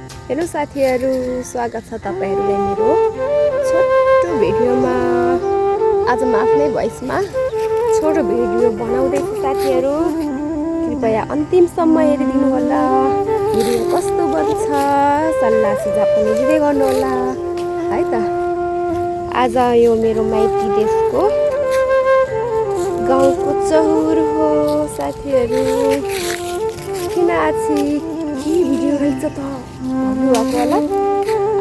Hello साथीहरू, स्वागत छ तपाईहरुलाई मेरो छोटो भिडियोमा। आज म आफ्नै भोइसमा छोटो भिडियो बनाउँदै छु साथीहरू। कृपया अन्तिमसम्म हेरिदिनु होला। भिडियो कस्तो बन्छ सल्लाह सुझाव पनि दिँदै गर्नु होला है त। आज यो मेरो माइती देशको गाउँको चौर हो साथीहरू। किन आछि के भिडियो रहेछ त भन्नुभएको होला।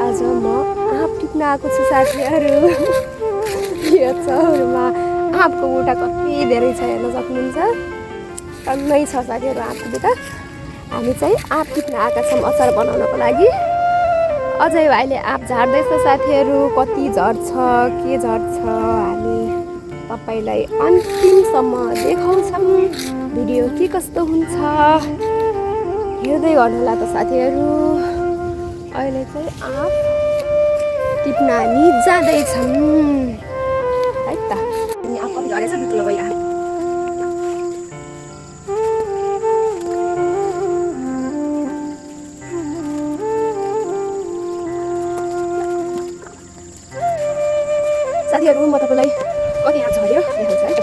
आज म आँप टिप्न आएको छु साथीहरू। यो चौरमा आँपको बुट्टा कति धेरै छ हेर्न सक्नुहुन्छ। टन्नै छ साथीहरू आँपको बुट्टा। हामी चाहिँ आँप टिप्न आएका छौँ अचार बनाउनको लागि। अझै अहिले आँप झार्दैछ साथीहरू। कति झर्छ के झर्छ हामी तपाईलाई अन्तिमसम्म देखाउँछौँ। भिडियो के कस्तो हुन्छ हेर्दै गर्नु होला त साथीहरू। अहिले चाहिँ आँप टिप्न हामी जाँदैछौँ है त। अनि आँप कति झरेछ दुलो गइरा। साथीहरू म तपाईँलाई कति आँप झऱ्यो देखाउँछु है त।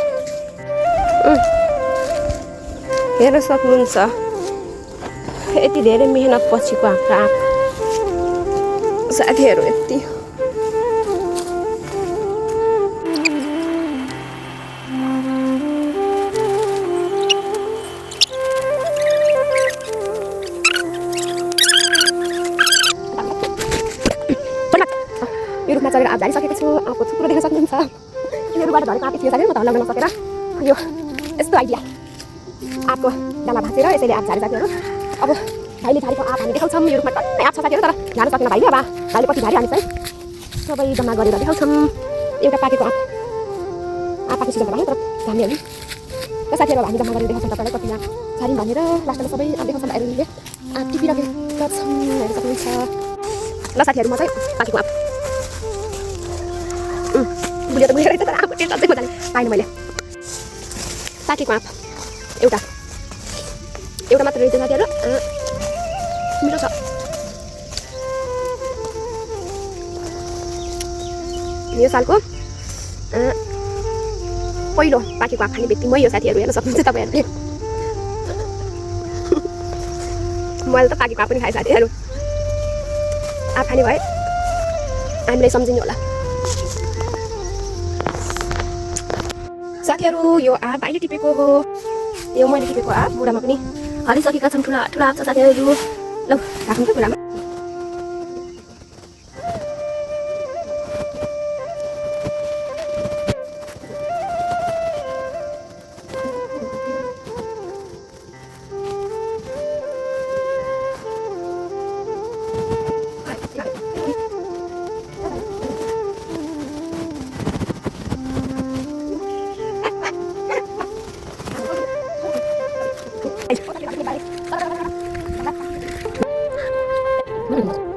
हेर्न सक्नुहुन्छ यति धेरै मेहनत पछिको हाम्रो आँप साथीहरू। यति यो रुखमा चढेर आँप झारिसकेको छु। आँपको थुप्रो देख्न सक्नुहुन्छ। यो रुखबाट झरेको आँप थियो साथीहरू। म त हल्लाउन नसकेर यो यस्तो आइडिया आँपको डाला भाँचेर यसैले आँप झारे साथीहरू। अब भाइले झारेको आँप हामी देखाउँछौँ। यो रुखमा टन्नै आँप छ साथीहरू तर झार्न सकेन भाइले। अब भाइले कति झार्यो हामी चाहिँ सबै जम्मा गरेर देखाउँछौँ। एउटा पाकेको आँप पाकेको सिजन भयो तर झार्नेहरू र साथीहरू हामी जम्मा गरेर देखाउँछौँ तपाईँलाई कति आँप झार्यौँ भनेर। लास्टमा सबै आँप देखाउँछौँ। भाइहरूले आँप टिपिरहेका छौँ हेर्न सक्नुहुन्छ। ल साथीहरू म चाहिँ पाकेको आँप बुझ्यो त बुझेर तर आँपको टेस्ट अझै मजाले पाएन मैले। पाकेको आँप एउटा मात्र रहेछ साथीहरू। मिठो छ। यो सालको पहिलो पाकेको आँप खाने व्यक्ति मै हो साथीहरू। हेर्न सक्नुहुन्छ तपाईँहरूले। मैले त पाकेको आँप पनि खाएँ साथीहरू। आँप खाने भए हामीलाई सम्झिनु होला साथीहरू। यो आँप भाइले टिपेको हो। यो मैले टिपेको आँप बुढामा पनि हालिसकेका छन्। ठुला ठुला आँप छ साथीहरू। ल राखौँ त बुढामा। Balik.